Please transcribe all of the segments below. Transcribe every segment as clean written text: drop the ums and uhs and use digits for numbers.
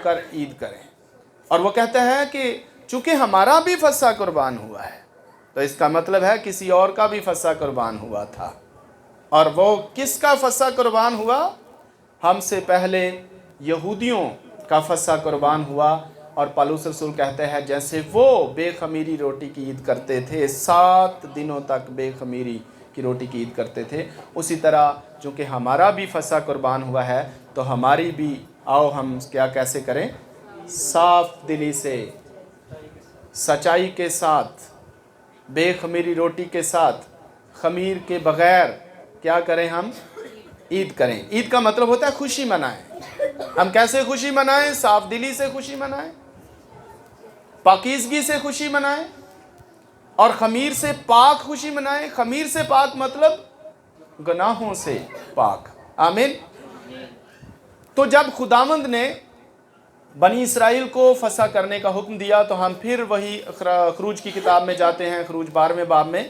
کر عید کریں. اور وہ کہتا ہے کہ چونکہ ہمارا بھی فصح قربان ہوا ہے تو اس کا مطلب ہے کسی اور کا بھی فصح قربان ہوا تھا. اور وہ کس کا فصح قربان ہوا؟ ہم سے پہلے یہودیوں کا فصح قربان ہوا. اور پالوس رسول کہتے ہیں جیسے وہ بے خمیری روٹی کی عید کرتے تھے، 7 دنوں تک بے خمیری کی روٹی کی عید کرتے تھے، اسی طرح چونکہ ہمارا بھی فصح قربان ہوا ہے تو ہماری بھی آؤ ہم کیا کیسے کریں؟ صاف دلی سے، سچائی کے ساتھ، بے خمیری روٹی کے ساتھ، خمیر کے بغیر کیا کریں؟ ہم عید کریں. عید کا مطلب ہوتا ہے خوشی منائیں. ہم کیسے خوشی منائیں؟ صاف دلی سے خوشی منائیں، پاکیزگی سے خوشی منائیں، اور خمیر سے پاک خوشی منائیں. خمیر سے پاک مطلب گناہوں سے پاک. آمین. تو جب خداوند نے بنی اسرائیل کو فصح کرنے کا حکم دیا تو ہم پھر وہی خروج کی کتاب میں جاتے ہیں، خروج 12ویں باب میں،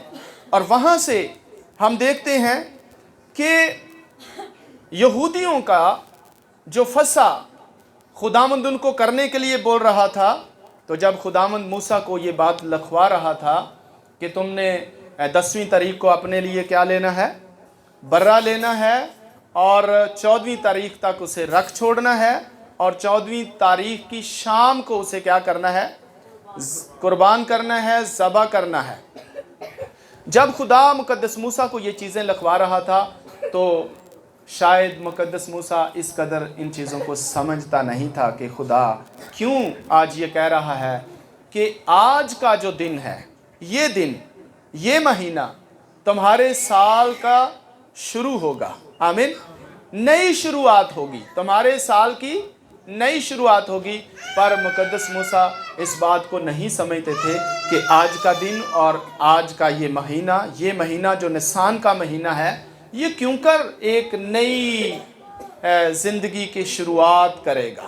اور وہاں سے ہم دیکھتے ہیں کہ یہودیوں کا جو فصح خداوند ان کو کرنے کے لیے بول رہا تھا، تو جب خداوند موسیٰ کو یہ بات لکھوا رہا تھا کہ تم نے 10ویں تاریخ کو اپنے لیے کیا لینا ہے؟ برہ لینا ہے، اور 14ویں تاریخ تک اسے رکھ چھوڑنا ہے، اور 14ویں تاریخ کی شام کو اسے کیا کرنا ہے؟ قربان کرنا ہے، ذبح کرنا ہے. جب خدا مقدس موسیٰ کو یہ چیزیں لکھوا رہا تھا تو شاید مقدس موسیٰ اس قدر ان چیزوں کو سمجھتا نہیں تھا کہ خدا کیوں آج یہ کہہ رہا ہے کہ آج کا جو دن ہے، یہ دن، یہ مہینہ تمہارے سال کا شروع ہوگا. آمین. نئی شروعات ہوگی، تمہارے سال کی نئی شروعات ہوگی. پر مقدس موسیٰ اس بات کو نہیں سمجھتے تھے کہ آج کا دن اور آج کا یہ مہینہ جو نسان کا مہینہ ہے، یہ کیوں کر ایک نئی زندگی کی شروعات کرے گا.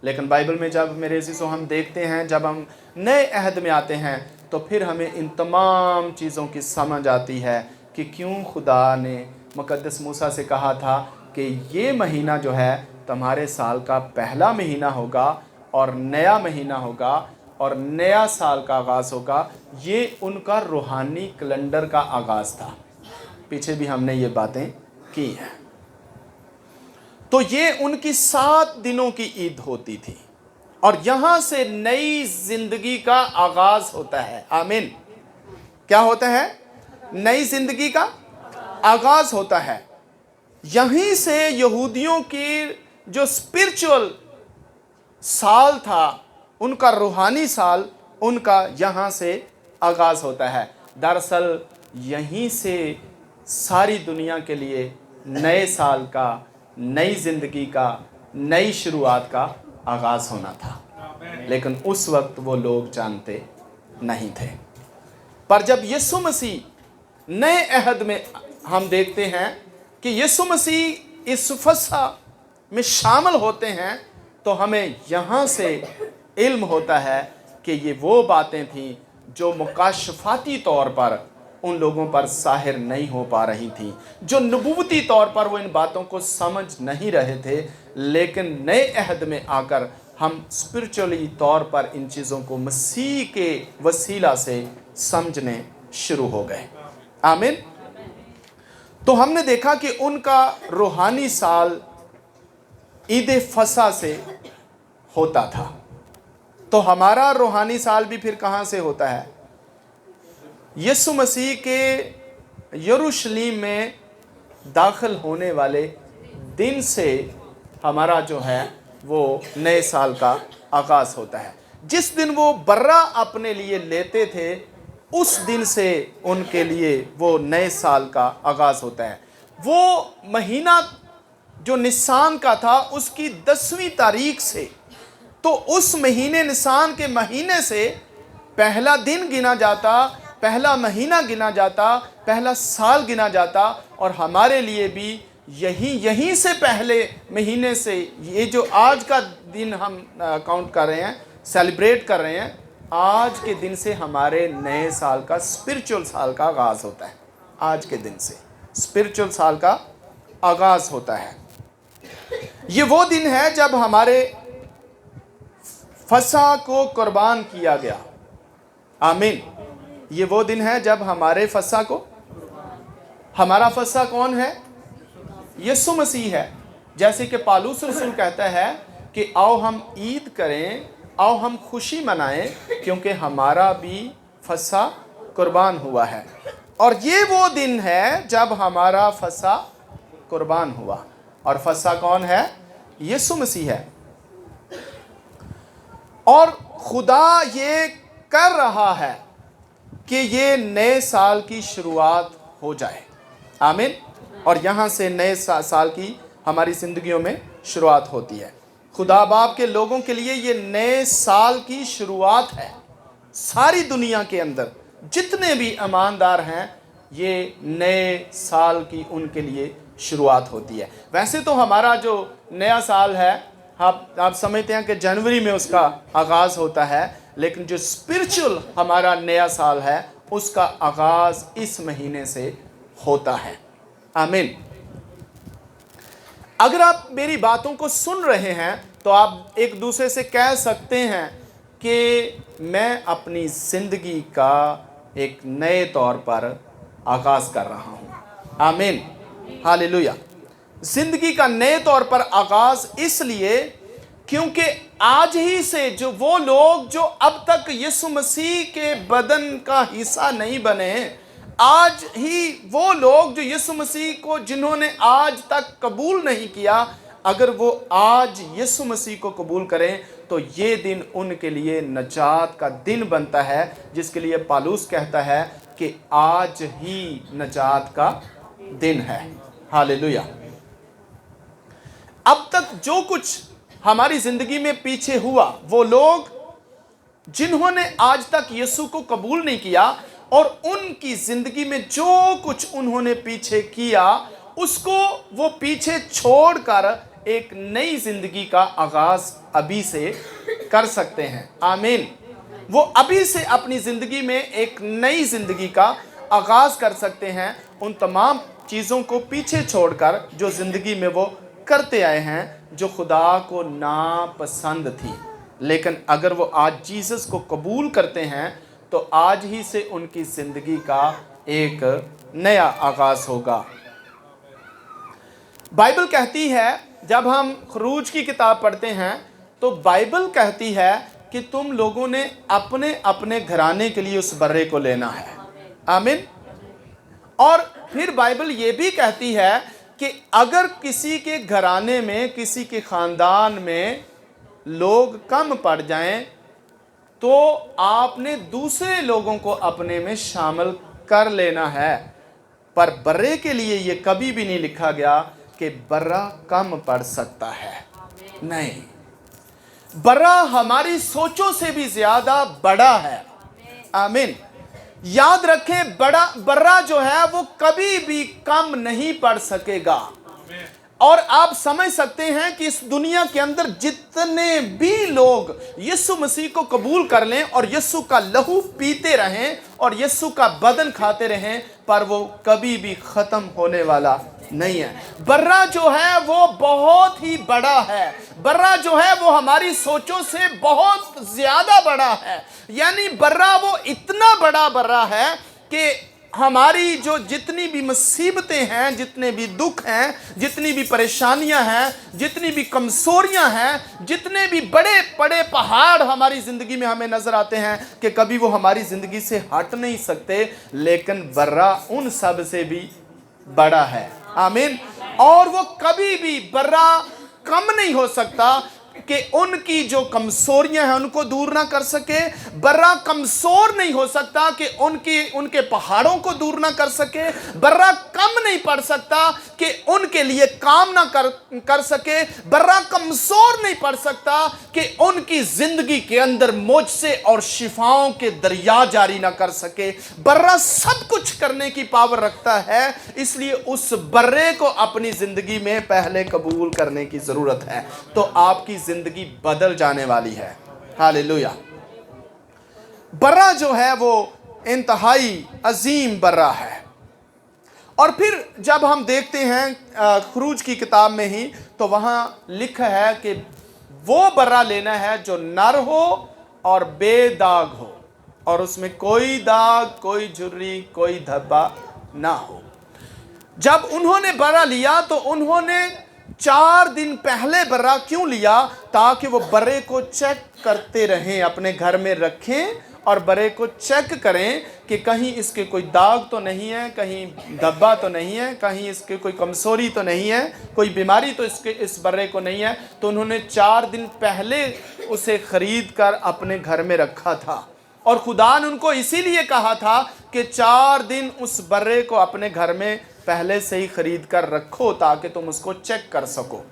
لیکن بائبل میں جب میرے عزیزو ہم دیکھتے ہیں، جب ہم نئے عہد میں آتے ہیں تو پھر ہمیں ان تمام چیزوں کی سمجھ آتی ہے کہ کیوں خدا نے مقدس موسیٰ سے کہا تھا کہ یہ مہینہ جو ہے تمہارے سال کا پہلا مہینہ ہوگا، اور نیا مہینہ ہوگا، اور نیا سال کا آغاز ہوگا. یہ ان کا روحانی کیلنڈر کا آغاز تھا. پیچھے بھی ہم نے یہ باتیں کی ہیں. تو یہ ان کی 7 دنوں کی عید ہوتی تھی، اور یہاں سے نئی زندگی کا آغاز ہوتا ہے. آمین. کیا ہوتا ہے؟ نئی زندگی کا آغاز ہوتا ہے. یہیں سے یہودیوں کی جو اسپرچول سال تھا، ان کا روحانی سال، ان کا یہاں سے آغاز ہوتا ہے. دراصل یہیں سے ساری دنیا کے لیے نئے سال کا، نئی زندگی کا، نئی شروعات کا آغاز ہونا تھا. لیکن اس وقت وہ لوگ جانتے نہیں تھے. پر جب یسوع مسیح نئے عہد میں ہم دیکھتے ہیں کہ یسوع مسیح اس فصح میں شامل ہوتے ہیں تو ہمیں یہاں سے علم ہوتا ہے کہ یہ وہ باتیں تھیں جو مکاشفاتی طور پر ان لوگوں پر ظاہر نہیں ہو پا رہی تھیں، جو نبوتی طور پر وہ ان باتوں کو سمجھ نہیں رہے تھے. لیکن نئے عہد میں آ کر ہم اسپرچولی طور پر ان چیزوں کو مسیح کے وسیلہ سے سمجھنے شروع ہو گئے. آمین. تو ہم نے دیکھا کہ ان کا روحانی سال عید فصح سے ہوتا تھا. تو ہمارا روحانی سال بھی پھر کہاں سے ہوتا ہے؟ یسوع مسیح کے یروشلم میں داخل ہونے والے دن سے ہمارا جو ہے وہ نئے سال کا آغاز ہوتا ہے. جس دن وہ برہ اپنے لیے لیتے تھے اس دن سے ان کے لیے وہ نئے سال کا آغاز ہوتا ہے. وہ مہینہ جو نسان کا تھا اس کی 10ویں تاریخ سے، تو اس مہینے نسان کے مہینے سے پہلا دن گنا جاتا، پہلا مہینہ گنا جاتا، پہلا سال گنا جاتا. اور ہمارے لیے بھی یہیں سے پہلے مہینے سے یہ جو آج کا دن ہم کاؤنٹ کر رہے ہیں، سیلیبریٹ کر رہے ہیں، آج کے دن سے ہمارے نئے سال کا، اسپرچول سال کا آغاز ہوتا ہے. آج کے دن سے اسپرچول سال کا آغاز ہوتا ہے. یہ وہ دن ہے جب ہمارے फसह को कुर्बान किया गया। आमीन। ये वो दिन है जब हमारे फसह को, हमारा फसह कौन है? यीशु मसीह है। जैसे कि पौलुस रसूल कहता है कि आओ हम ईद करें, आओ हम खुशी मनाएं, क्योंकि हमारा भी फसह कुर्बान हुआ है। और ये वो दिन है जब हमारा फसह कुर्बान हुआ। और फसह कौन है? यीशु मसीह है। और खुदा ये कर रहा है कि ये नए साल की शुरुआत हो जाए। आमीन। और यहाँ से नए साल की हमारी ज़िंदगियों में शुरुआत होती है। खुदा बाप के लोगों के लिए ये नए साल की शुरुआत है। सारी दुनिया के अंदर जितने भी ईमानदार हैं, ये नए साल की उनके लिए शुरुआत होती है। वैसे तो हमारा जो नया साल है, आप समझते हैं कि जनवरी में उसका आगाज़ होता है, लेकिन जो स्पिरिचुअल हमारा नया साल है उसका आगाज़ इस महीने से होता है। आमीन। अगर आप मेरी बातों को सुन रहे हैं तो आप एक दूसरे से कह सकते हैं कि मैं अपनी ज़िंदगी का एक नए तौर पर आगाज़ कर रहा हूँ। आमीन। हालेलुया। ज़िंदगी का नए तौर पर आगाज़ इसलिए क्योंकि आज ही से जो वो लोग जो अब तक यीशु मसीह के बदन का हिस्सा नहीं बने, आज ही वो लोग जो यीशु मसीह को जिन्होंने आज तक कबूल नहीं किया, अगर वो आज यीशु मसीह को कबूल करें तो ये दिन उनके लिए नजात का दिन बनता है, जिसके लिए पौलुस कहता है कि आज ही नजात का दिन है। हालेलुया। अब तक जो कुछ हमारी ज़िंदगी में पीछे हुआ, वो लोग जिन्होंने आज तक यीशु को कबूल नहीं किया और उनकी ज़िंदगी में जो कुछ उन्होंने पीछे किया, उसको वो पीछे छोड़कर एक नई ज़िंदगी का आगाज़ अभी से कर सकते हैं। आमीन। वो अभी से अपनी ज़िंदगी में एक नई ज़िंदगी का आगाज़ कर सकते हैं, उन तमाम चीज़ों को पीछे छोड़कर जो ज़िंदगी में वो करते आए हैं, जो खुदा को नापसंद थी। लेकिन अगर वो आज जीसस को कबूल करते हैं तो आज ही से उनकी ज़िंदगी का एक नया आगाज़ होगा। बाइबल कहती है, जब हम खरूज की किताब पढ़ते हैं तो बाइबल कहती है कि तुम लोगों ने अपने अपने घराने के लिए उस बर्रे को लेना है। आमीन। और फिर बाइबल ये भी कहती है कि अगर किसी के घराने में, किसी के ख़ानदान में लोग कम पड़ जाएं तो आपने दूसरे लोगों को अपने में शामिल कर लेना है। पर बर्रे के लिए ये कभी भी नहीं लिखा गया कि बर्रा कम पड़ सकता है। नहीं, बर्रा हमारी सोचों से भी ज़्यादा बड़ा है। आमीन। याद रखें, बर्रा जो है वो कभी भी कम नहीं पड़ सकेगा। और आप समझ सकते हैं कि इस दुनिया के अंदर जितने भी लोग यीशु मसीह को कबूल कर लें और यीशु का लहू पीते रहें और यीशु का बदन खाते रहें, पर वो कभी भी ख़त्म होने वाला नहीं है। बर्रा जो है वो बहुत ही बड़ा है। बर्रा जो है वो हमारी सोचों से बहुत ज़्यादा बड़ा है। यानी बर्रा वो इतना बड़ा बर्रा है कि हमारी जो जितनी भी मुसीबतें हैं, जितने भी दुख हैं, जितनी भी परेशानियां हैं, जितनी भी कमजोरियां हैं, जितने भी बड़े बड़े पहाड़ हमारी ज़िंदगी में हमें नज़र आते हैं कि कभी वो हमारी ज़िंदगी से हट नहीं सकते, लेकिन बर्रा उन सब से भी बड़ा है। आमीन। और वो कभी भी बर्रा कम नहीं हो सकता कि उनकी जो कमजोरियां हैं उनको दूर ना कर सके। बर्रा कमजोर नहीं हो सकता कि उनके पहाड़ों को दूर ना कर सके। बर्रा कम नहीं पड़ सकता कि उनके लिए काम ना कर सके। बर्रा कमजोर नहीं पड़ सकता कि उनकी जिंदगी के अंदर मुझसे और शिफाओं के दरिया जारी ना कर सके। बर्रा सब कुछ करने की पावर रखता है, इसलिए उस बर्रे को अपनी जिंदगी में पहले कबूल करने की जरूरत है, तो आपकी जिंदगी बदल जाने वाली है। हालेलुया। बर्रा जो है वो इंतहाई अजीम बर्रा है। और फिर जब हम देखते हैं खरूज की किताब में ही, तो वहाँ लिखा है कि वो बर्रा लेना है जो नर हो और बेदाग हो, और उसमें कोई दाग, कोई झुर्री, कोई धब्बा ना हो। जब उन्होंने बर्रा लिया तो उन्होंने 4 दिन पहले बर्रा क्यों लिया? ताकि वो बर्रे को चेक करते रहें, अपने घर में रखें और बर्रे को चेक करें कि कहीं इसके कोई दाग तो नहीं है, कहीं धब्बा तो नहीं है, कहीं इसके कोई कमजोरी तो नहीं है, कोई बीमारी तो इस बर्रे को नहीं है। तो उन्होंने 4 दिन पहले उसे खरीद कर अपने घर में रखा था, और खुदा ने उनको इसीलिए कहा था कि 4 दिन उस बर्रे को अपने घर में पहले से ही खरीद कर रखो ताकि तुम उसको चेक कर सको।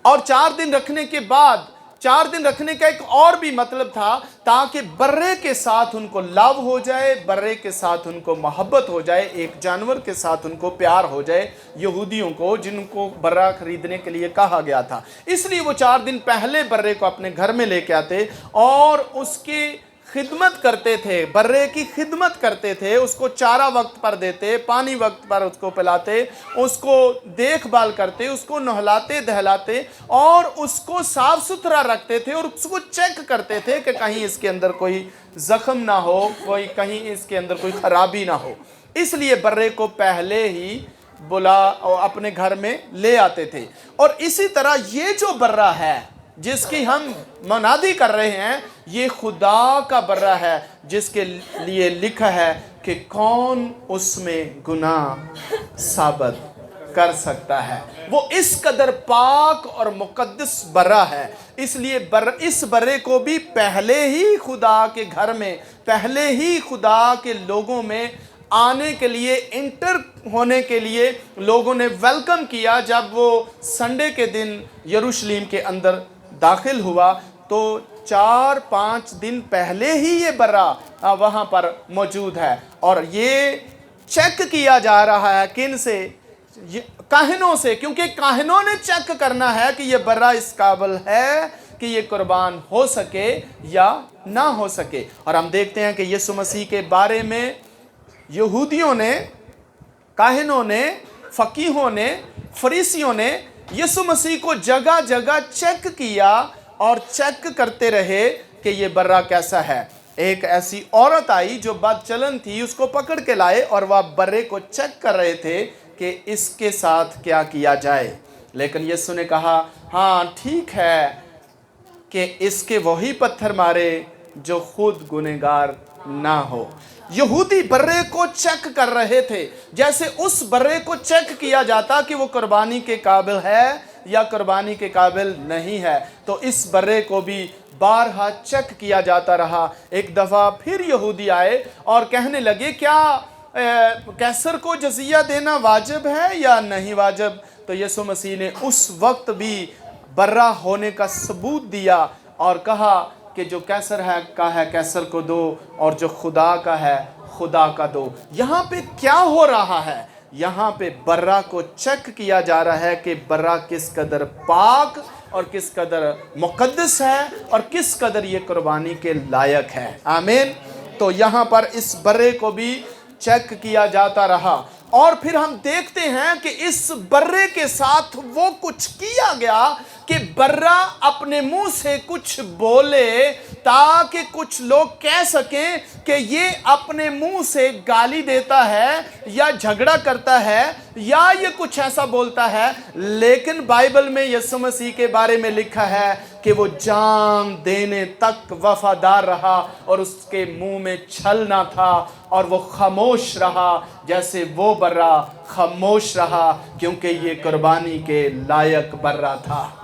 और 4 दिन रखने के बाद, 4 दिन रखने का एक और भी मतलब था, ताकि बर्रे के साथ उनको लव हो जाए, बर्रे के साथ उनको मोहब्बत हो जाए, एक जानवर के साथ उनको प्यार हो जाए, यहूदियों को जिनको बर्रा खरीदने के लिए कहा गया था। इसलिए वो 4 दिन पहले बर्रे को अपने घर में लेके आते और उसकी खिदमत करते थे, बर्रे की खिदमत करते थे, उसको चारा वक्त पर देते, पानी वक्त पर उसको पिलाते, उसको देखभाल करते, उसको नहलाते दहलाते और उसको साफ सुथरा रखते थे, और उसको चेक करते थे कि कहीं इसके अंदर कोई जख्म ना हो, कोई कहीं इसके अंदर कोई खराबी ना हो। इसलिए बर्रे को पहले ही बुला और अपने घर में ले आते थे। और इसी तरह ये जो बर्रा है जिसकी हम मनादी कर रहे हैं, ये खुदा का बर्रा है, जिसके लिए लिखा है कि कौन उसमें गुनाह साबित कर सकता है। वो इस कदर पाक और मुकद्दस बर्रा है। इसलिए इस बर्रे को भी पहले ही खुदा के घर में, पहले ही खुदा के लोगों में आने के लिए, इंटर होने के लिए लोगों ने वेलकम किया। जब वो संडे के दिन यरूशलेम के अंदर दाखिल हुआ तो 4-5 दिन पहले ही ये बर्रा वहाँ पर मौजूद है, और ये चेक किया जा रहा है किन से? काहिनों से, क्योंकि काहिनों ने चेक करना है कि ये बर्रा इस काबिल है कि ये कुर्बान हो सके या ना हो सके। और हम देखते हैं कि यीशु मसीह के बारे में यहूदियों ने, काहिनों ने, फकीहों ने, फरीसियों ने यीशु मसीह को जगह जगह चेक किया और चेक करते रहे कि ये बर्रा कैसा है। एक ऐसी औरत आई जो बदचलन थी, उसको पकड़ के लाए और वह बर्रे को चेक कर रहे थे कि इसके साथ क्या किया जाए। लेकिन यीशु ने कहा, हाँ ठीक है कि इसके वही पत्थर मारे जो खुद गुनहगार ना हो। यहूदी बर्रे को चेक कर रहे थे, जैसे उस बर्रे को चेक किया जाता कि वो कुर्बानी के काबिल है या कुर्बानी के काबिल नहीं है। तो इस बर्रे को भी बारहा चेक किया जाता रहा। एक दफ़ा फिर यहूदी आए और कहने लगे, क्या कैसर को जजिया देना वाजिब है या नहीं वाजिब? तो यीशु मसीह ने उस वक्त भी बर्रा होने का सबूत दिया और कहा कि जो कैसर है का है कैसर को दो, और जो खुदा का है खुदा का दो। यहाँ पे क्या हो रहा है? यहाँ पे बर्रा को चेक किया जा रहा है कि बर्रा किस कदर पाक और किस कदर मुकद्दस है और किस कदर ये कुर्बानी के लायक है। आमीन। तो यहाँ पर इस बर्रे को भी चेक किया जाता रहा, और फिर हम देखते हैं कि इस बर्रे के साथ वो कुछ किया गया कि बर्रा अपने मुंह से कुछ बोले ताकि कुछ लोग कह सकें कि ये अपने मुंह से गाली देता है या झगड़ा करता है या ये कुछ ऐसा बोलता है। लेकिन बाइबल में यीशु मसीह के बारे में लिखा है कि वो जान देने तक वफादार रहा और उसके मुंह में छल ना था, और वो खामोश रहा जैसे वो बर्रा खामोश रहा, क्योंकि ये कुर्बानी के लायक बर्रा था।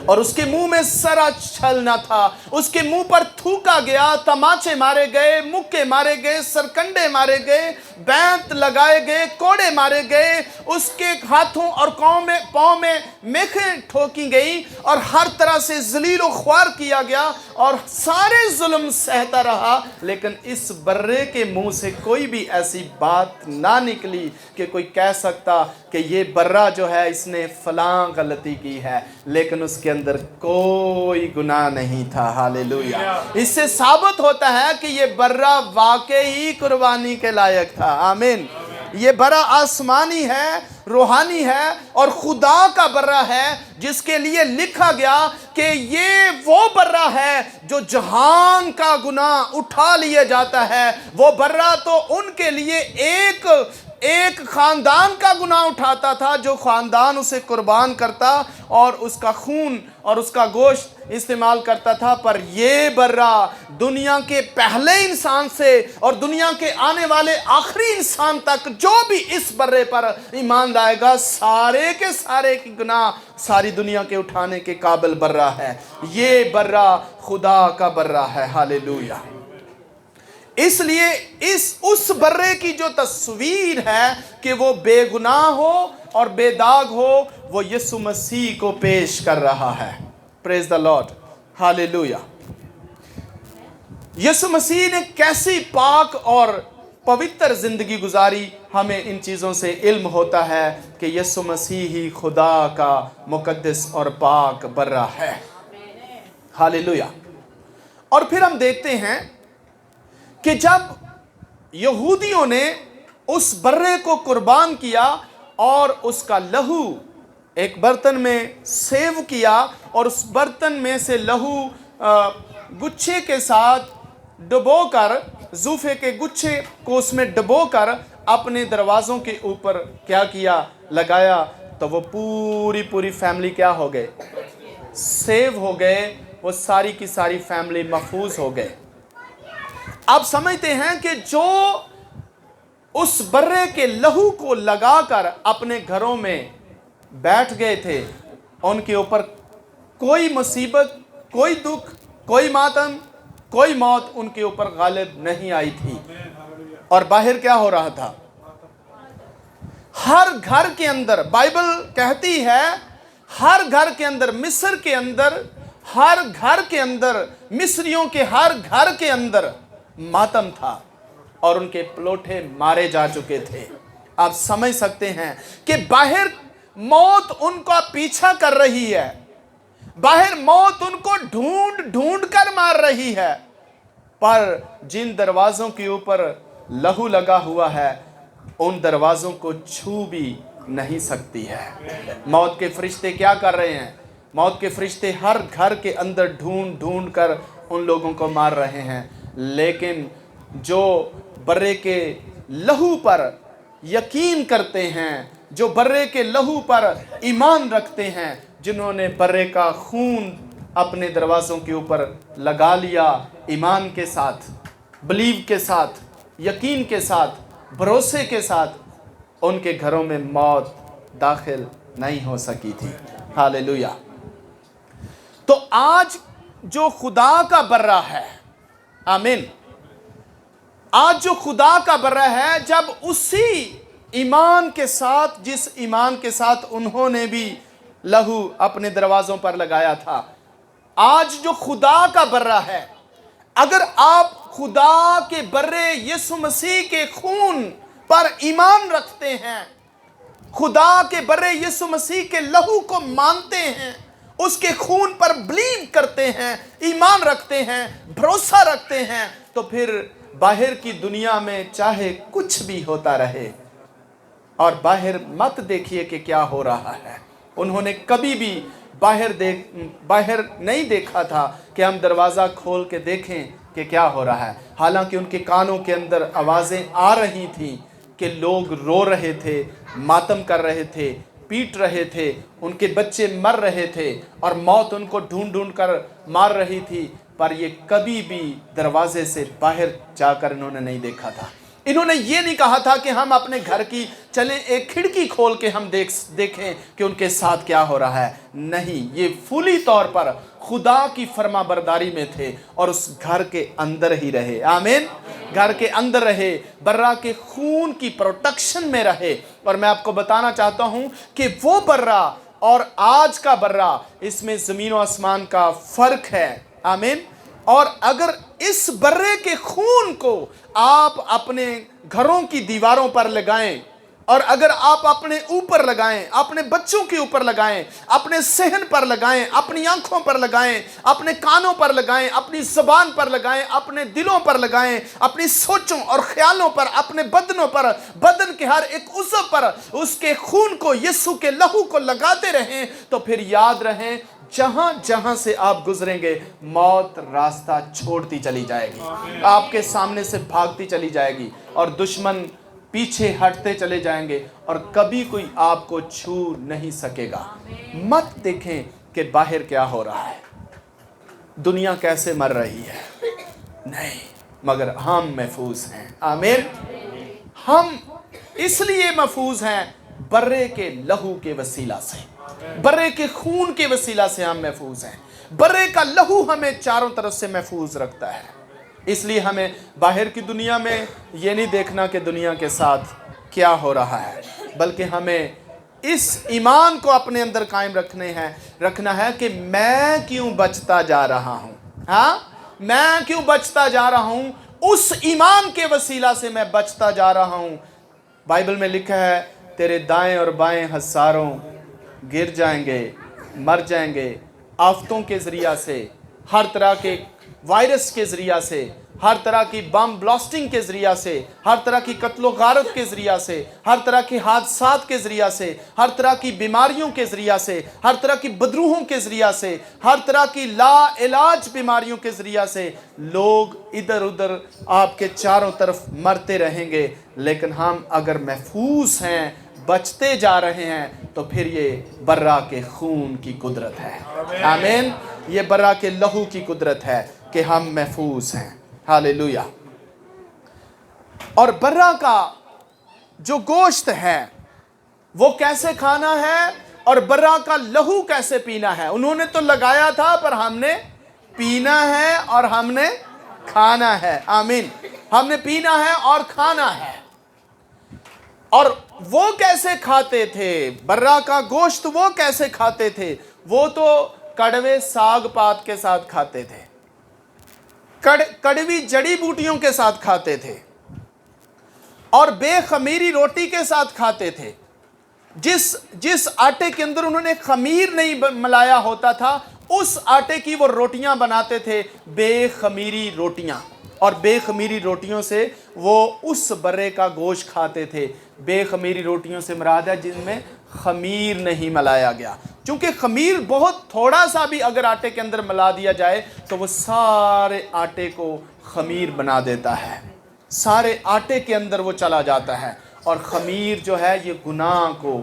और उसके मुंह में सरा छल न था, उसके मुंह पर थूका गया, तमाचे मारे गए, मुक्के मारे गए, सरकंडे मारे गए, बैंत लगाए गए, कोड़े मारे गए, उसके हाथों और पाँव में मेखें ठोकी गई और हर तरह से जलील व ख्वार किया गया और सारे जुल्म सहता रहा। लेकिन इस बर्रे के मुंह से कोई भी ऐसी बात ना निकली कि कोई कह सकता कि ये बर्रा जो है इसने फलां गलती की है, लेकिन उसके अंदर कोई गुनाह नहीं था। हालेलुया। इससे साबित होता है कि ये बर्रा वाकई कुर्बानी के लायक था। आमीन। ये बर्रा आसमानी है रूहानी है और खुदा का बर्रा है जिसके लिए लिखा गया कि ये वो बर्रा है जो जहान का गुनाह उठा लिया जाता है। वो बर्रा तो उनके लिए एक खानदान का गुनाह उठाता था, जो खानदान उसे कुर्बान करता और उसका खून और उसका गोश्त इस्तेमाल करता था। पर ये बर्रा दुनिया के पहले इंसान से और दुनिया के आने वाले आखिरी इंसान तक जो भी इस बर्रे पर ईमान लाएगा, सारे के सारे की गुनाह सारी दुनिया के उठाने के काबिल बर्रा है। ये बर्रा खुदा का बर्रा है। हालेलुया। इसलिए उस बर्रे की जो तस्वीर है कि वो बेगुनाह हो और बेदाग हो, वो यीशु मसीह को पेश कर रहा है। Praise the Lord. हालेलुया। यीशु मसीह ने कैसी पाक और पवित्र जिंदगी गुजारी, हमें इन चीज़ों से इल्म होता है कि यीशु मसीह ही खुदा का मुकद्दस और पाक बर्रा है। हालेलुया। और फिर हम देखते हैं कि जब यहूदियों ने उस बर्रे को कुर्बान किया और उसका लहू एक बर्तन में सेव किया और उस बर्तन में से लहू गुच्छे के साथ डुबोकर, जूफे के गुच्छे को उसमें डुबोकर अपने दरवाज़ों के ऊपर क्या किया, लगाया, तो वो पूरी फैमिली क्या हो गए, सेव हो गए। वो सारी की सारी फैमिली महफूज हो गए। आप समझते हैं कि जो उस बर्रे के लहू को लगाकर अपने घरों में बैठ गए थे, उनके ऊपर कोई मुसीबत, कोई दुख, कोई मातम, कोई मौत उनके ऊपर गालिब नहीं आई थी। और बाहर क्या हो रहा था? हर घर के अंदर, बाइबल कहती है हर घर के अंदर, मिस्र के अंदर, हर घर के अंदर, मिस्रियों के हर घर के अंदर मातम था और उनके प्लोठे मारे जा चुके थे। आप समझ सकते हैं कि बाहर मौत उनका पीछा कर रही है, बाहर मौत उनको ढूंढ कर मार रही है, पर जिन दरवाजों के ऊपर लहू लगा हुआ है उन दरवाजों को छू भी नहीं सकती है। मौत के फरिश्ते क्या कर रहे हैं? मौत के फरिश्ते हर घर के अंदर ढूंढ कर उन लोगों को मार रहे हैं। लेकिन जो बर्रे के लहू पर यकीन करते हैं, जो बर्रे के लहू पर ईमान रखते हैं, जिन्होंने बर्रे का खून अपने दरवाज़ों के ऊपर लगा लिया, ईमान के साथ, बिलीव के साथ, यकीन के साथ, भरोसे के साथ, उनके घरों में मौत दाखिल नहीं हो सकी थी। हालेलुया। तो आज जो खुदा का बर्रा है, आमीन, आज जो खुदा का बर्रा है, जब उसी ईमान के साथ, जिस ईमान के साथ उन्होंने भी लहू अपने दरवाज़ों पर लगाया था, आज जो खुदा का बर्रा है, अगर आप खुदा के बर्रे यीशु मसीह के खून पर ईमान रखते हैं, खुदा के बर्रे यीशु मसीह के लहू को मानते हैं, उसके खून पर बिलीव करते हैं, ईमान रखते हैं, भरोसा रखते हैं, तो फिर बाहर की दुनिया में चाहे कुछ भी होता रहे, और बाहर मत देखिए कि क्या हो रहा है। उन्होंने कभी भी बाहर नहीं देखा था कि हम दरवाज़ा खोल के देखें कि क्या हो रहा है। हालांकि उनके कानों के अंदर आवाज़ें आ रही थीं कि लोग रो रहे थे, मातम कर रहे थे, पीट रहे थे, उनके बच्चे मर रहे थे और मौत उनको ढूंढ कर मार रही थी, पर ये कभी भी दरवाजे से बाहर जाकर इन्होंने नहीं देखा था। इन्होंने ये नहीं कहा था कि हम अपने घर की चलें एक खिड़की खोल के हम देखें कि उनके साथ क्या हो रहा है। नहीं, ये फुली तौर पर खुदा की फरमाबरदारी में थे और उस घर के अंदर ही रहे। आमीन। घर के अंदर रहे, बर्रा के खून की प्रोटेक्शन में रहे। और मैं आपको बताना चाहता हूं कि वो बर्रा और आज का बर्रा, इसमें ज़मीन और आसमान का फ़र्क है। आमीन। और अगर इस बर्रे के खून को आप अपने घरों की दीवारों पर लगाएं, और अगर आप अपने ऊपर लगाएं, अपने बच्चों के ऊपर लगाएं, अपने सहन पर लगाएं, अपनी आंखों पर लगाएं, अपने कानों पर लगाएं, अपनी ज़बान पर लगाएं, अपने दिलों पर लगाएं, अपनी सोचों और ख्यालों पर, अपने बदनों पर, बदन के हर एक उज़्व पर उसके खून को, यीशु के लहू को लगाते रहें, तो फिर याद रहें जहां जहां से आप गुजरेंगे मौत रास्ता छोड़ती चली जाएगी, आपके सामने से भागती चली जाएगी और दुश्मन पीछे हटते चले जाएंगे और कभी कोई आपको छू नहीं सकेगा। मत देखें कि बाहर क्या हो रहा है, दुनिया कैसे मर रही है, नहीं, मगर हम महफूज हैं। आमीन। हम इसलिए महफूज हैं बर्रे के लहू के वसीला से, बर्रे के खून के वसीला से हम महफूज हैं। बर्रे का लहू हमें चारों तरफ से महफूज रखता है। इसलिए हमें बाहर की दुनिया में ये नहीं देखना कि दुनिया के साथ क्या हो रहा है, बल्कि हमें इस ईमान को अपने अंदर कायम रखना है कि मैं क्यों बचता जा रहा हूँ। हाँ, मैं क्यों बचता जा रहा हूँ, उस ईमान के वसीला से मैं बचता जा रहा हूँ। बाइबल में लिखा है तेरे दाएं और बाएं हज़ारों गिर जाएंगे, मर जाएंगे आफतों के ज़रिया से, हर तरह के वायरस के ज़रिया से, हर तरह की बम ब्लास्टिंग के ज़रिया से, हर तरह की कत्लो गारत के ज़रिया से, हर तरह के हादसात के ज़रिया से, हर तरह की बीमारियों के ज़रिया से, हर तरह की बदरूहों के ज़रिया से, हर तरह की ला इलाज बीमारियों के ज़रिया से लोग इधर उधर आपके चारों तरफ मरते रहेंगे। लेकिन हम अगर महफूज हैं, बचते जा रहे हैं, तो फिर ये बर्रा के खून की कुदरत है। आमीन। ये बर्रा के लहू की कुदरत है कि हम महफूज हैं। हालेलुया। और बर्रा का जो गोश्त है वो कैसे खाना है और बर्रा का लहू कैसे पीना है। उन्होंने तो लगाया था, पर हमने पीना है और हमने खाना है। आमीन। हमने पीना है और खाना है। और वो कैसे खाते थे, बर्रा का गोश्त वो कैसे खाते थे? वो तो कड़वे साग पात के साथ खाते थे, कड़वी जड़ी बूटियों के साथ खाते थे और बेखमीरी रोटी के साथ खाते थे। जिस आटे के अंदर उन्होंने खमीर नहीं मिलाया होता था, उस आटे की वो रोटियां बनाते थे, बेखमीरी रोटियां। और बेखमीरी रोटियों से वो उस बर्रे का गोश्त खाते थे। बेखमीरी रोटियों से मुराद है जिनमें खमीर नहीं मिलाया गया, क्योंकि खमीर बहुत थोड़ा सा भी अगर आटे के अंदर मिला दिया जाए तो वो सारे आटे को खमीर बना देता है, सारे आटे के अंदर वो चला जाता है। और खमीर जो है ये गुनाह को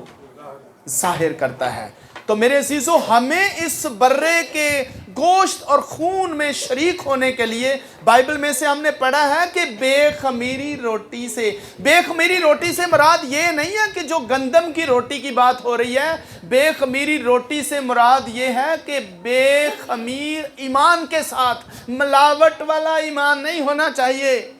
जाहिर करता है। तो मेरे अजीजों, हमें इस बर्रे के गोश्त और खून में शरीक होने के लिए बाइबल में से हमने पढ़ा है कि बेखमीरी रोटी से मुराद ये नहीं है कि जो गंदम की रोटी की बात हो रही है। बेखमीरी रोटी से मुराद ये है कि बेखमीर ईमान के साथ, मिलावट वाला ईमान नहीं होना चाहिए,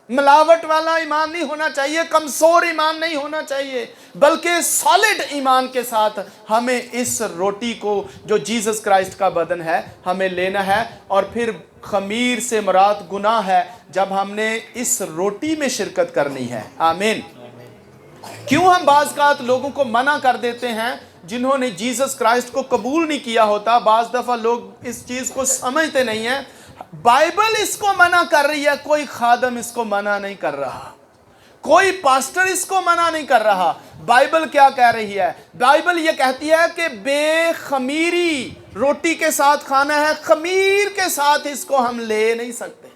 मिलावट वाला ईमान नहीं होना चाहिए, कमजोर ईमान नहीं होना चाहिए, बल्कि सॉलिड ईमान के साथ हमें इस रोटी को, जो जीसस क्राइस्ट का बदन है, हमें लेना है। और फिर खमीर से मुराद गुनाह है जब हमने इस रोटी में शिरकत करनी है। आमीन। क्यों हम बाज़ लोगों को मना कर देते हैं जिन्होंने जीसस क्राइस्ट को कबूल नहीं किया होता? बाज़ दफ़ा लोग इस चीज़ को समझते नहीं हैं। बाइबल इसको मना कर रही है, कोई खादम इसको मना नहीं कर रहा, कोई पास्टर इसको मना नहीं कर रहा। बाइबल क्या कह रही है? बाइबल ये कहती है कि बेखमीरी रोटी के साथ खाना है, खमीर के साथ इसको हम ले नहीं सकते।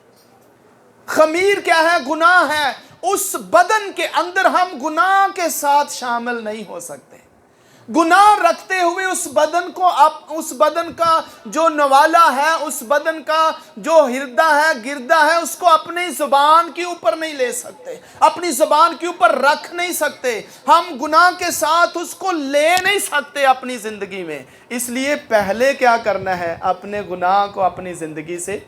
खमीर क्या है? गुनाह है। उस बदन के अंदर हम गुनाह के साथ शामिल नहीं हो सकते। गुनाह रखते हुए उस बदन का जो नवाला है, उस बदन का जो हिरदा है, गिरदा है, उसको अपनी ज़ुबान के ऊपर नहीं ले सकते, अपनी ज़ुबान के ऊपर रख नहीं सकते। हम गुनाह के साथ उसको ले नहीं सकते अपनी ज़िंदगी में। इसलिए पहले क्या करना है? अपने गुनाह को अपनी ज़िंदगी से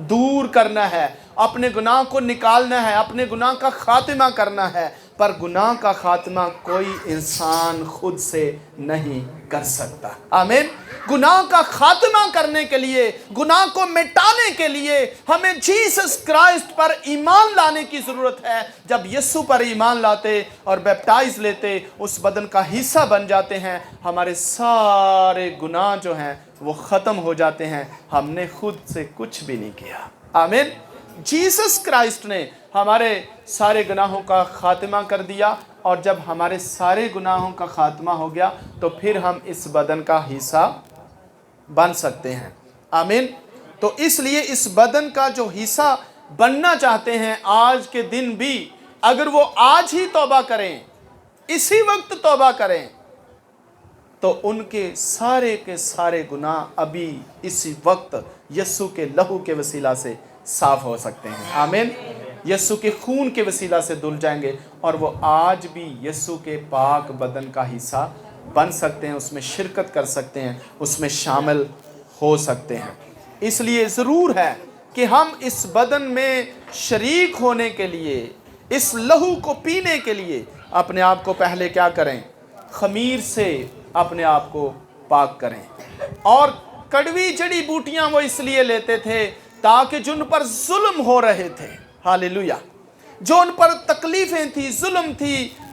दूर करना है, अपने गुनाह को निकालना है, अपने गुनाह का खात्मा करना है। पर गुनाह का खात्मा कोई इंसान खुद से नहीं कर सकता। आमीन। गुनाह का खात्मा करने के लिए, गुनाह को मिटाने के लिए हमें जीसस क्राइस्ट पर ईमान लाने की ज़रूरत है। जब यीशु पर ईमान लाते और बैप्टाइज लेते, उस बदन का हिस्सा बन जाते हैं, हमारे सारे गुनाह जो हैं वो ख़त्म हो जाते हैं। हमने खुद से कुछ भी नहीं किया। आमीन। जीसस क्राइस्ट ने हमारे सारे गुनाहों का खात्मा कर दिया, और जब हमारे सारे गुनाहों का खात्मा हो गया तो फिर हम इस बदन का हिस्सा बन सकते हैं। आमीन। तो इसलिए इस बदन का जो हिस्सा बनना चाहते हैं आज के दिन भी, अगर वो आज ही तौबा करें, इसी वक्त तौबा करें, तो उनके सारे के सारे गुनाह अभी इसी वक्त यीशु के लहू के वसीला से साफ हो सकते हैं। आमीन। यीशु के खून के वसीला से धुल जाएंगे, और वो आज भी यीशु के पाक बदन का हिस्सा बन सकते हैं, उसमें शिरकत कर सकते हैं, उसमें शामिल हो सकते हैं। इसलिए ज़रूर है कि हम इस बदन में शरीक होने के लिए, इस लहू को पीने के लिए अपने आप को पहले क्या करें? खमीर से अपने आप को पाक करें। और कड़वी जड़ी बूटियां वो इसलिए लेते थे ताकि जो उन पर जुल्म हो रहे थे, हालेलुया, जो उन पर तकलीफें थी,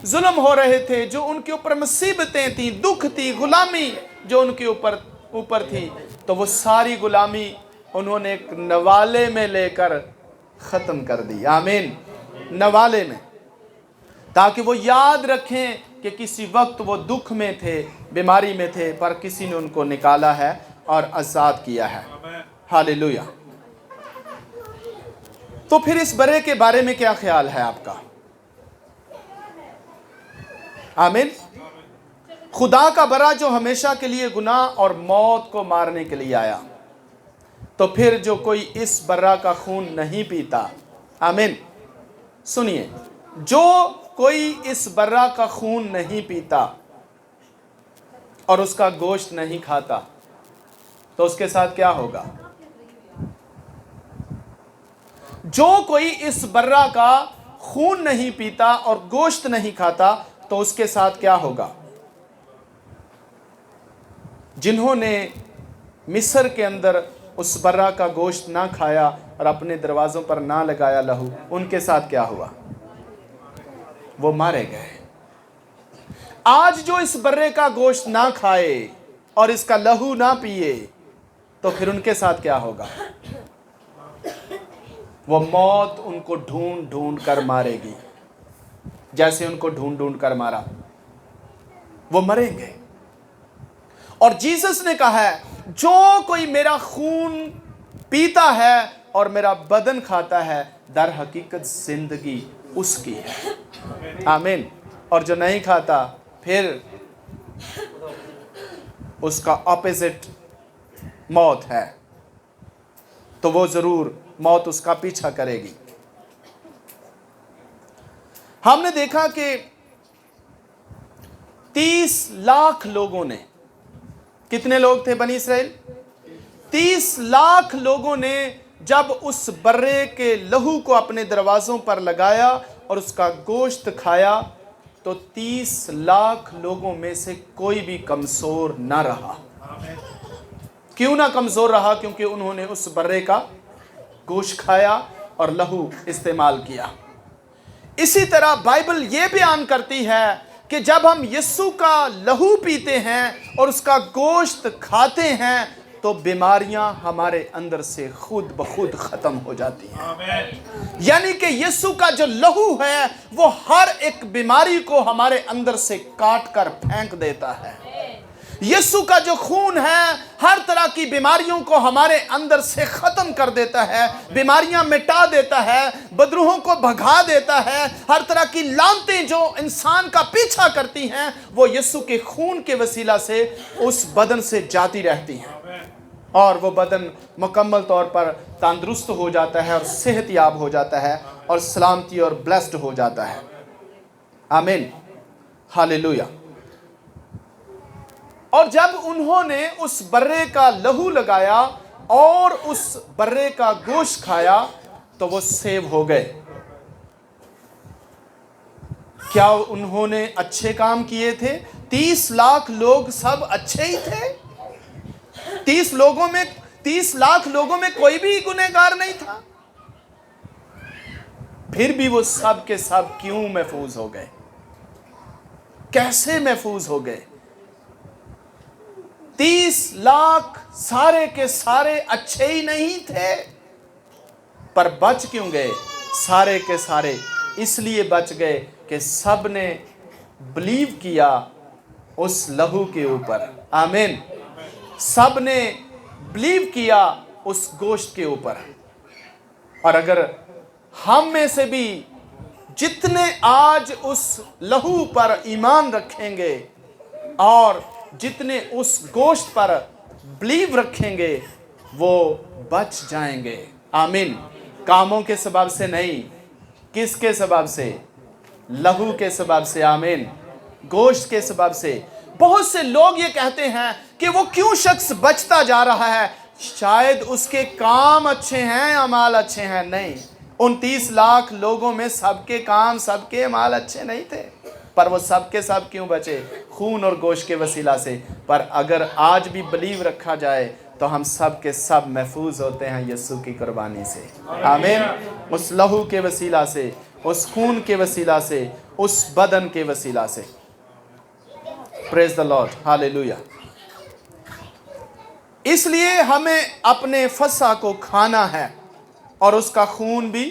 जुल्म हो रहे थे, जो उनके ऊपर मुसीबतें थी, दुख थी, गुलामी जो उनके ऊपर थी, तो वो सारी गुलामी उन्होंने एक नवाले में लेकर ख़त्म कर दी। आमीन। नवाले में, ताकि वो याद रखें कि किसी वक्त वो दुख में थे, बीमारी में थे, पर किसी ने उनको निकाला है और आज़ाद किया है। हालेलुया। तो फिर इस बरे के बारे में क्या ख्याल है आपका? आमीन। खुदा का बरा जो हमेशा के लिए गुनाह और मौत को मारने के लिए आया, तो फिर जो कोई इस बर्रा का खून नहीं पीता, आमीन, सुनिए, जो कोई इस बर्रा का खून नहीं पीता और उसका गोश्त नहीं खाता, तो उसके साथ क्या होगा? जो कोई इस बर्रा का खून नहीं पीता और गोश्त नहीं खाता, तो उसके साथ क्या होगा? जिन्होंने मिस्र के अंदर उस बर्रा का गोश्त ना खाया और अपने दरवाज़ों पर ना लगाया लहू, उनके साथ क्या हुआ? वो मारे गए। आज जो इस बर्रे का गोश्त ना खाए और इसका लहू ना पिए, तो फिर उनके साथ क्या होगा? वो मौत उनको ढूंढ ढूंढ कर मारेगी, जैसे उनको ढूंढ ढूंढ कर मारा, वो मरेंगे। और जीसस ने कहा है, जो कोई मेरा खून पीता है और मेरा बदन खाता है, दर हकीकत जिंदगी उसकी है। आमीन। और जो नहीं खाता, फिर उसका ऑपोजिट मौत है, तो वो जरूर मौत उसका पीछा करेगी। हमने देखा कि 30 लाख लोगों ने, कितने लोग थे बनी इस्राएल? 30 लाख लोगों ने जब उस बर्रे के लहू को अपने दरवाज़ों पर लगाया और उसका गोश्त खाया, तो 30 लाख लोगों में से कोई भी कमज़ोर ना रहा। क्यों ना कमज़ोर रहा? क्योंकि उन्होंने उस बर्रे का गोश्त खाया और लहू इस्तेमाल किया। इसी तरह बाइबल ये बयान करती है कि जब हम यीशु का लहू पीते हैं और उसका गोश्त खाते हैं, तो बीमारियां हमारे अंदर से खुद ब खुद ख़त्म हो जाती हैं। यानी कि यीशु का जो लहू है वो हर एक बीमारी को हमारे अंदर से काट कर फेंक देता है। यीशु का जो खून है हर तरह की बीमारियों को हमारे अंदर से ख़त्म कर देता है, बीमारियां मिटा देता है, बदरूहों को भगा देता है। हर तरह की लानतें जो इंसान का पीछा करती हैं, वो यीशु के खून के वसीला से उस बदन से जाती रहती हैं, और वो बदन मुकम्मल तौर पर तंदुरुस्त हो जाता है और सेहतयाब हो जाता है और सलामती और ब्लेस्ड हो जाता है। आमीन। हालेलुया। और जब उन्होंने उस बर्रे का लहू लगाया और उस बर्रे का गोश्त खाया, तो वो सेव हो गए। क्या उन्होंने अच्छे काम किए थे? 30 लाख लोग सब अच्छे ही थे? 30 लाख लोगों में कोई भी गुनहगार नहीं था? फिर भी वो सब के सब क्यों महफूज हो गए? कैसे महफूज हो गए? 30 लाख सारे के सारे अच्छे ही नहीं थे, पर बच क्यों गए? सारे के सारे इसलिए बच गए कि सब ने बिलीव किया उस लहू के ऊपर। आमीन। सब ने बिलीव किया उस गोश्त के ऊपर। और अगर हम में से भी जितने आज उस लहू पर ईमान रखेंगे और जितने उस गोश्त पर बिलीव रखेंगे, वो बच जाएंगे। आमीन। कामों के सबब से नहीं, किसके सबब से? लहू के सबब से। आमीन। गोश्त के सबब से। बहुत से लोग ये कहते हैं कि वो क्यों शख्स बचता जा रहा है? शायद उसके काम अच्छे हैं, अमाल अच्छे हैं। नहीं, उन 30 लाख लोगों में सबके काम, सबके अमाल अच्छे नहीं थे, पर वो सबके सब क्यों बचे? खून और गोश्त के वसीला से। पर अगर आज भी बिलीव रखा जाए तो हम सब के सब महफूज होते हैं यीशु की कुर्बानी से। आमीन। उस लहू के वसीला से, उस खून के वसीला से, उस बदन के वसीला से। Praise the Lord. हालेलुया। इसलिए हमें अपने फसह को खाना है और उसका खून भी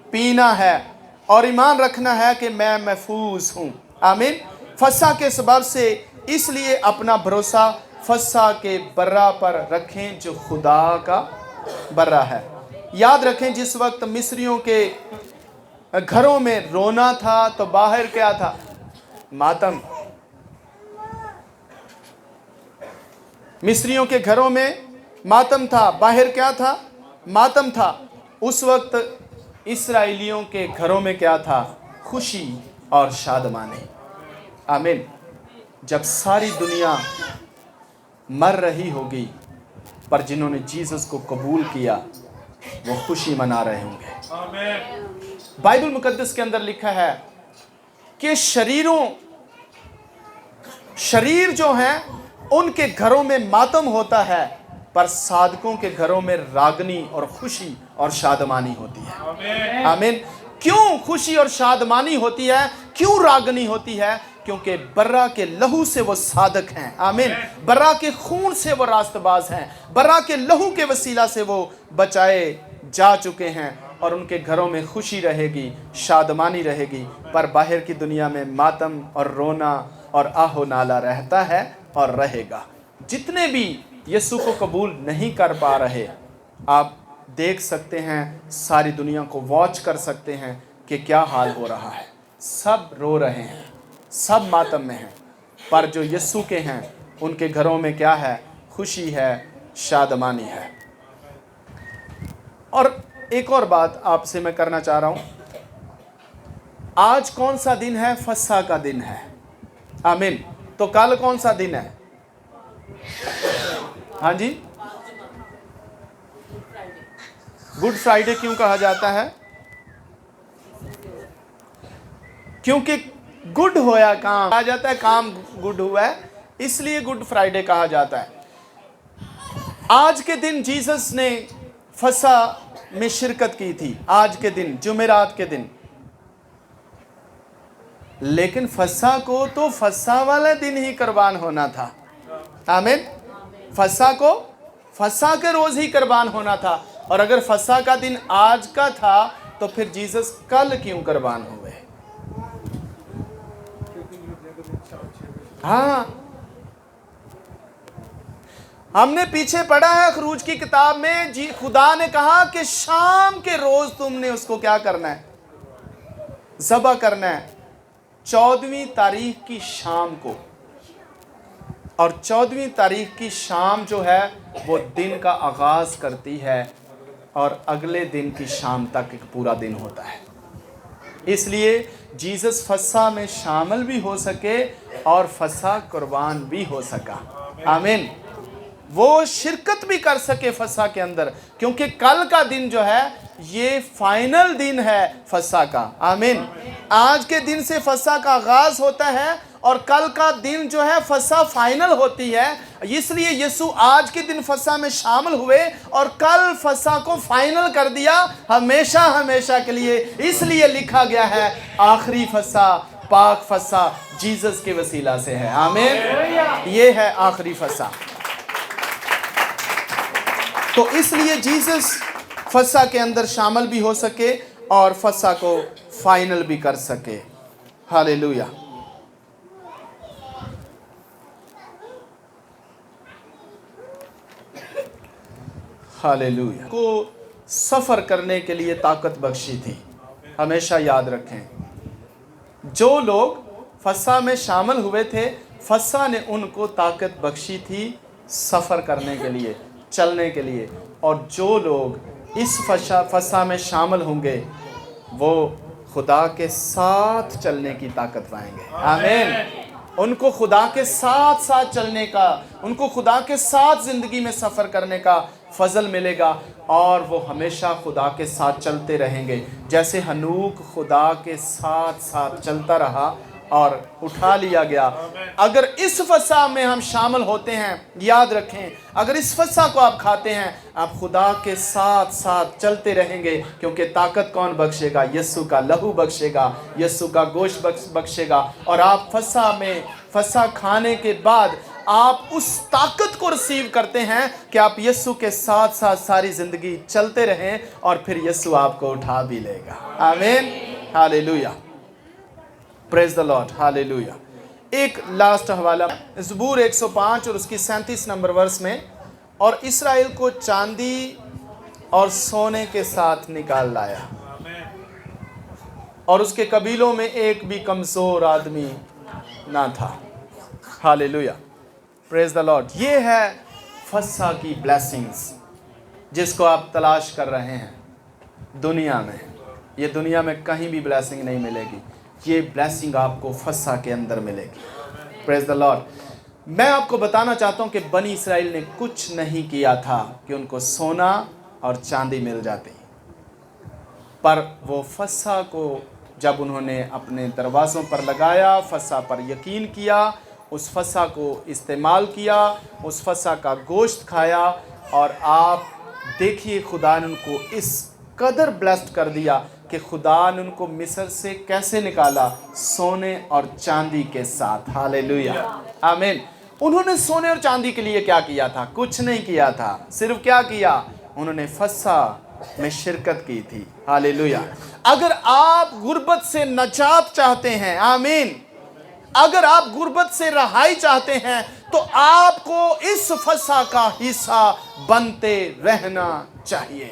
पीना है और ईमान रखना है कि मैं महफूज हूँ। आमीन। फसह के सबब से इसलिए अपना भरोसा फसह के बर्रा पर रखें जो खुदा का बर्रा है। याद रखें, जिस वक्त मिस्रियों के घरों में रोना था तो बाहर क्या था? मातम। मिस्रियों के घरों में मातम था, बाहर क्या था? मातम था। उस वक्त इस्राएलियों के घरों में क्या था? खुशी और शादमानी। आमीन। जब सारी दुनिया मर रही होगी, पर जिन्होंने जीसस को कबूल किया वो खुशी मना रहे होंगे। आमीन। बाइबल मुकद्दस के अंदर लिखा है कि शरीर जो हैं उनके घरों में मातम होता है, पर साधकों के घरों में रागनी और खुशी और शादमानी होती है। आमीन। क्यों खुशी और शादमानी होती है? क्यों रागनी होती है? क्योंकि बर्रा के लहू से वो साधक हैं। आमीन। बर्रा के खून से वो रास्तबाज हैं। बर्रा के लहू के वसीला से वो बचाए जा चुके हैं और उनके घरों में खुशी रहेगी, शादमानी रहेगी। पर बाहर की दुनिया में मातम और रोना और आहो नाला रहता है और रहेगा। जितने भी यीशु को कबूल नहीं कर पा रहे, आप देख सकते हैं, सारी दुनिया को वॉच कर सकते हैं कि क्या हाल हो रहा है। सब रो रहे हैं, सब मातम में हैं, पर जो यीशु के हैं उनके घरों में क्या है? खुशी है, शादमानी है। और एक और बात आपसे मैं करना चाह रहा हूं। आज कौन सा दिन है? फसह का दिन है। आमीन। तो कल कौन सा दिन है? हाँ जी, गुड फ्राइडे क्यों कहा जाता है? क्योंकि गुड होया काम कहा जाता है, काम गुड हुआ है, इसलिए गुड फ्राइडे कहा जाता है। आज के दिन जीसस ने फसह में शिरकत की थी, आज के दिन, जुमेरात के दिन। लेकिन फसह को तो फसह वाला दिन ही कुर्बान होना था। आमीन। फसह को फसह के रोज ही कुर्बान होना था। और अगर फसह का दिन आज का था तो फिर जीसस कल क्यों कुर्बान हुए? हाँ, हमने पीछे पढ़ा है खरूज की किताब में, जी खुदा ने कहा कि शाम के रोज तुमने उसको क्या करना है? ज़बह करना है। 14वीं तारीख की शाम को। और 14वीं तारीख की शाम जो है वो दिन का आगाज करती है और अगले दिन की शाम तक एक पूरा दिन होता है। इसलिए जीसस फसह में शामिल भी हो सके और फसह कुर्बान भी हो सका। आमीन। वो शिरकत भी कर सके फसह के अंदर, क्योंकि कल का दिन जो है ये फाइनल दिन है फसह का। आमीन। आज के दिन से फसह का आगाज होता है और कल का दिन जो है फसह फाइनल होती है। इसलिए यीशु आज के दिन फसह में शामिल हुए और कल फसह को फाइनल कर दिया हमेशा हमेशा के लिए। इसलिए लिखा गया है आखिरी फसह, पाक फसह जीसस के वसीला से है। आमीन। ये है आखिरी फसह। तो इसलिए जीसस फसह के अंदर शामिल भी हो सके और फसह को फाइनल भी कर सके। हालेलुया। हालेलुया। को सफ़र करने के लिए ताकत बख्शी थी। हमेशा याद रखें, जो लोग फसह में शामिल हुए थे, फसह ने उनको ताकत बख्शी थी सफ़र करने के लिए, चलने के लिए। और जो लोग इस फसह में शामिल होंगे वो खुदा के साथ चलने की ताकत पाएंगे। आमीन। उनको खुदा के साथ साथ चलने का, उनको खुदा के साथ ज़िंदगी में सफ़र करने का फजल मिलेगा और वो हमेशा खुदा के साथ चलते रहेंगे। जैसे हनूक खुदा के साथ साथ चलता रहा और उठा लिया गया। अगर इस फसह में हम शामिल होते हैं, याद रखें, अगर इस फसह को आप खाते हैं, आप खुदा के साथ साथ चलते रहेंगे, क्योंकि ताकत कौन बख्शेगा? यीशु का लहू बख्शेगा, यीशु का गोश्त बख्शेगा। और आप फसह खाने के बाद आप उस ताकत को रिसीव करते हैं कि आप यीशु के साथ साथ सारी ज़िंदगी चलते रहें और फिर यीशु आपको उठा भी लेगा। आमीन। Hallelujah. Praise the Lord. Hallelujah. एक लास्ट हवाला ज़बूर 105 और उसकी 37 नंबर वर्स में, और इसराइल को चांदी और सोने के साथ निकाल लाया और उसके कबीलों में एक भी कमज़ोर आदमी ना था। हालेलुया। Praise the Lord. ये है फसह की ब्लेसिंग्स जिसको आप तलाश कर रहे हैं दुनिया में। ये दुनिया में कहीं भी ब्लेसिंग नहीं मिलेगी, ये ब्लेसिंग आपको फसह के अंदर मिलेगी। Praise the Lord. मैं आपको बताना चाहता हूँ कि बनी इसराइल ने कुछ नहीं किया था कि उनको सोना और चांदी मिल जाती, पर वो फसह को जब उन्होंने अपने दरवाज़ों पर लगाया, फसह पर यकीन किया, उस फसह को इस्तेमाल किया, उस फसह का गोश्त खाया, और आप देखिए खुदा ने उनको इस कदर ब्लेस्ड कर दिया कि खुदा ने उनको मिस्र से कैसे निकाला? सोने और चांदी के साथ। हालेलुया। आमीन। उन्होंने सोने और चांदी के लिए क्या किया था? कुछ नहीं किया था। सिर्फ क्या किया? उन्होंने फसह में शिरकत की थी। हालेलुया। अगर आप गुर्बत से नजात चाहते हैं, आमीन, अगर आप गुर्बत से रहाई चाहते हैं, तो आपको इस फसह का हिस्सा बनते रहना चाहिए।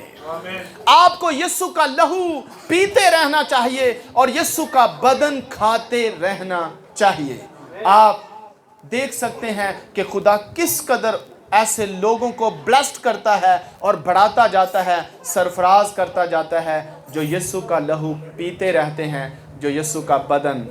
आपको यीशु का लहू पीते रहना चाहिए और यीशु का बदन खाते रहना चाहिए। आप देख सकते हैं कि खुदा किस कदर ऐसे लोगों को ब्लेस्ड करता है और बढ़ाता जाता है, सरफराज करता जाता है, जो यीशु का लहू पीते रहते हैं, जो यीशु का बदन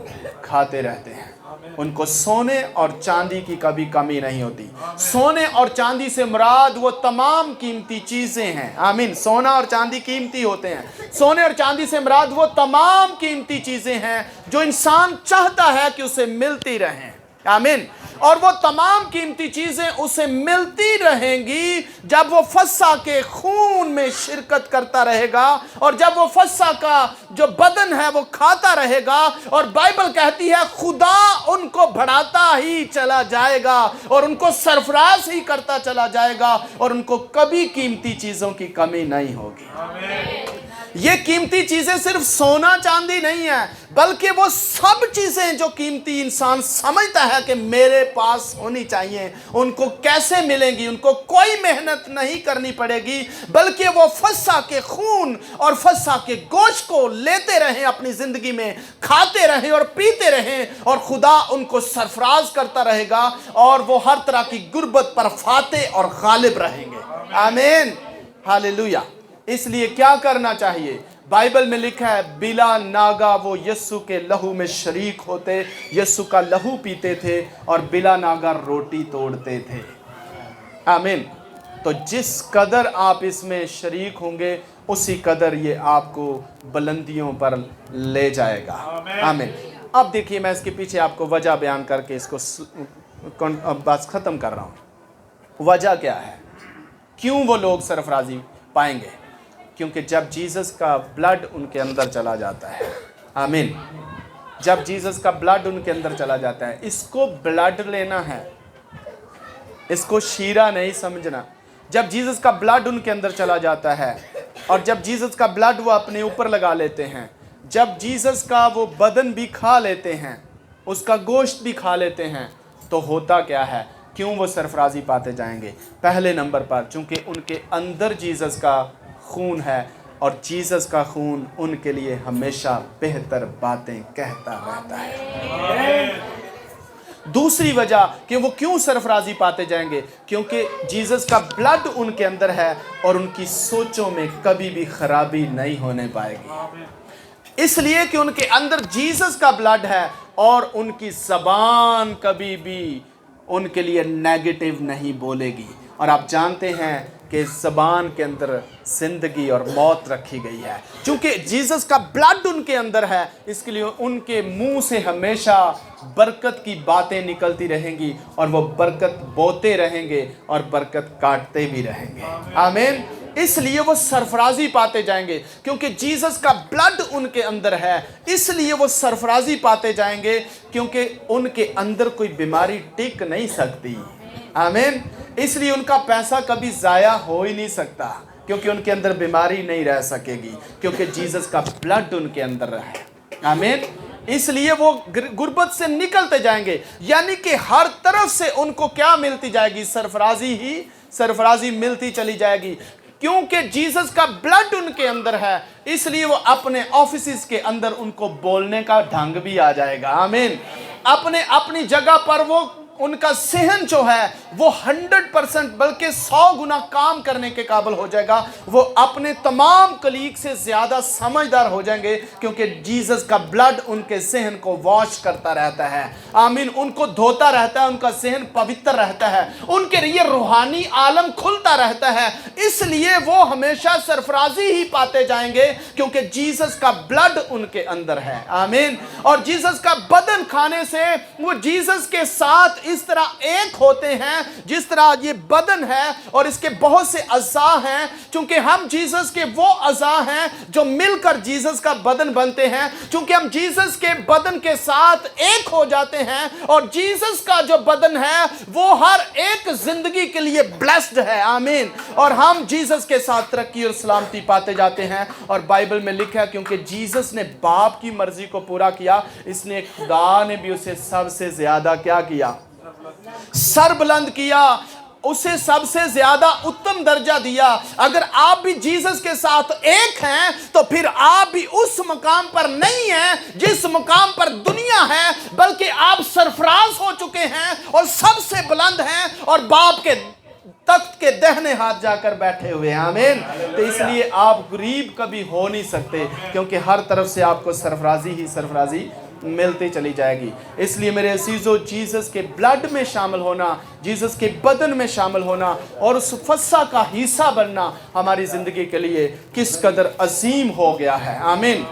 खाते रहते हैं। उनको सोने और चांदी की कभी कमी नहीं होती। सोने और चांदी से मुराद वो तमाम कीमती चीज़ें हैं। आमीन। सोना और चांदी कीमती होते हैं। सोने और चांदी से मुराद वो तमाम कीमती चीज़ें हैं जो इंसान चाहता है कि उसे मिलती रहें। आमीन। और वो तमाम कीमती चीज़ें उसे मिलती रहेंगी जब वो फसह के खून में शिरकत करता रहेगा और जब वो फसह का जो बदन है वो खाता रहेगा। और बाइबल कहती है खुदा उनको बढ़ाता ही चला जाएगा और उनको सरफराज ही करता चला जाएगा और उनको कभी कीमती चीज़ों की कमी नहीं होगी। आमीन। ये कीमती चीज़ें सिर्फ सोना चांदी नहीं है, बल्कि वो सब चीज़ें जो कीमती इंसान समझता है कि मेरे पास होनी चाहिए, उनको कैसे मिलेंगी? उनको कोई मेहनत नहीं करनी पड़ेगी, बल्कि वो फसह के खून और फसह के गोश्त को लेते रहें, अपनी ज़िंदगी में खाते रहें और पीते रहें, और खुदा उनको सरफराज करता रहेगा और वो हर तरह की गुर्बत पर फाते और गालिब रहेंगे। आमीन। हालेलुया। इसलिए क्या करना चाहिए? बाइबल में लिखा है बिला नागा वो यीशु के लहू में शरीक होते, यीशु का लहू पीते थे और बिला नागा रोटी तोड़ते थे। आमीन। तो जिस कदर आप इसमें शरीक होंगे उसी कदर ये आपको बुलंदियों पर ले जाएगा। आमीन। अब देखिए, मैं इसके पीछे आपको वजह बयान करके इसको अब बात ख़त्म कर रहा हूँ। वजह क्या है, क्यों वो लोग सरफराजी पाएंगे? क्योंकि जब जीसस का ब्लड उनके अंदर चला जाता है, आमीन, जब जीसस का ब्लड उनके अंदर चला जाता है, इसको ब्लड लेना है, इसको शीरा नहीं समझना। जब जीसस का ब्लड उनके अंदर चला जाता है और जब जीसस का ब्लड वो अपने ऊपर लगा लेते हैं, जब जीसस का वो बदन भी खा लेते हैं, उसका गोश्त भी खा लेते हैं, तो होता क्या है, क्यों वो सरफराजी पाते जाएंगे? पहले नंबर पर चूंकि उनके अंदर जीसस का खून है और जीसस का खून उनके लिए हमेशा बेहतर बातें कहता रहता है। दूसरी वजह कि वो क्यों सरफराजी पाते जाएंगे, क्योंकि जीसस का ब्लड उनके अंदर है और उनकी सोचों में कभी भी खराबी नहीं होने पाएगी। इसलिए कि उनके अंदर जीसस का ब्लड है और उनकी ज़बान कभी भी उनके लिए नेगेटिव नहीं बोलेगी। और आप जानते हैं कि ज़बान के अंदर ज़िंदगी और मौत रखी गई है। चूँकि जीसस का ब्लड उनके अंदर है, इसके लिए उनके मुंह से हमेशा बरकत की बातें निकलती रहेंगी और वो बरकत बोते रहेंगे और बरकत काटते भी रहेंगे। आमीन। इसलिए वो सरफराजी पाते जाएंगे, क्योंकि जीसस का ब्लड उनके अंदर है, इसलिए वो सरफराजी पाते जाएंगे, क्योंकि उनके अंदर कोई बीमारी टिक नहीं सकती। आमीन। इसलिए उनका पैसा कभी ज़ाया हो ही नहीं सकता, क्योंकि उनके अंदर बीमारी नहीं रह सकेगी, क्योंकि जीसस का ब्लड उनके अंदर है। आमीन। इसलिए वो गुर्बत से निकलते जाएंगे, यानी कि हर तरफ से उनको क्या मिलती जाएगी? सरफराजी ही सरफराजी मिलती चली जाएगी, क्योंकि जीसस का ब्लड उनके अंदर है। इसलिए वो अपने ऑफिस के अंदर उनको बोलने का ढंग भी आ जाएगा। आमीन। अपनी जगह पर वो उनका सहन जो है वो 100% बल्कि 100 गुना काम करने के काबिल हो जाएगा। वो अपने तमाम कलीग से ज़्यादा समझदार हो जाएंगे, क्योंकि जीसस का ब्लड उनके सहन को वॉश करता रहता है। आमीन। उनको धोता रहता है, उनका सहन पवित्र रहता है, उनके लिए रूहानी आलम खुलता रहता है। इसलिए वो हमेशा सरफराजी ही पाते जाएंगे, क्योंकि जीसस का ब्लड उनके अंदर है। आमीन। और जीसस का बदन खाने से वो जीसस के साथ इस तरह एक होते हैं जिस तरह ये बदन है और इसके बहुत से अज़ा हैं। चूंकि हम जीसस के वो अज़ा हैं जो मिलकर जीसस का बदन बनते हैं, चूंकि हम जीसस के बदन के साथ एक हो जाते हैं और जीसस का जो बदन है वो हर एक जिंदगी के लिए ब्लेस्ड है। आमीन। और हम जीसस के साथ तरक्की और सलामती पाते जाते हैं। और बाइबल में लिखा है, क्योंकि जीसस ने बाप की मर्जी को पूरा किया, इसलिए खुदा ने भी उसे सबसे ज्यादा क्या किया? सर बुलंद किया, उसे सबसे ज्यादा उत्तम दर्जा दिया। अगर आप भी जीसस के साथ एक हैं तो फिर आप भी उस मुकाम पर नहीं हैं जिस मुकाम पर दुनिया है, बल्कि आप सरफराज हो चुके हैं और सबसे बुलंद हैं और बाप के तख्त के दाहिने हाथ जाकर बैठे हुए हैं। आमीन। तो इसलिए आप गरीब कभी हो नहीं सकते, क्योंकि हर तरफ से आपको सरफराजी ही सरफराजी मिलती चली जाएगी। इसलिए मेरे अजीजों, जीसस के ब्लड में शामिल होना, जीसस के बदन में शामिल होना और उस फस्सा का हिस्सा बनना हमारी ज़िंदगी के लिए किस कदर अजीम हो गया है। आमीन।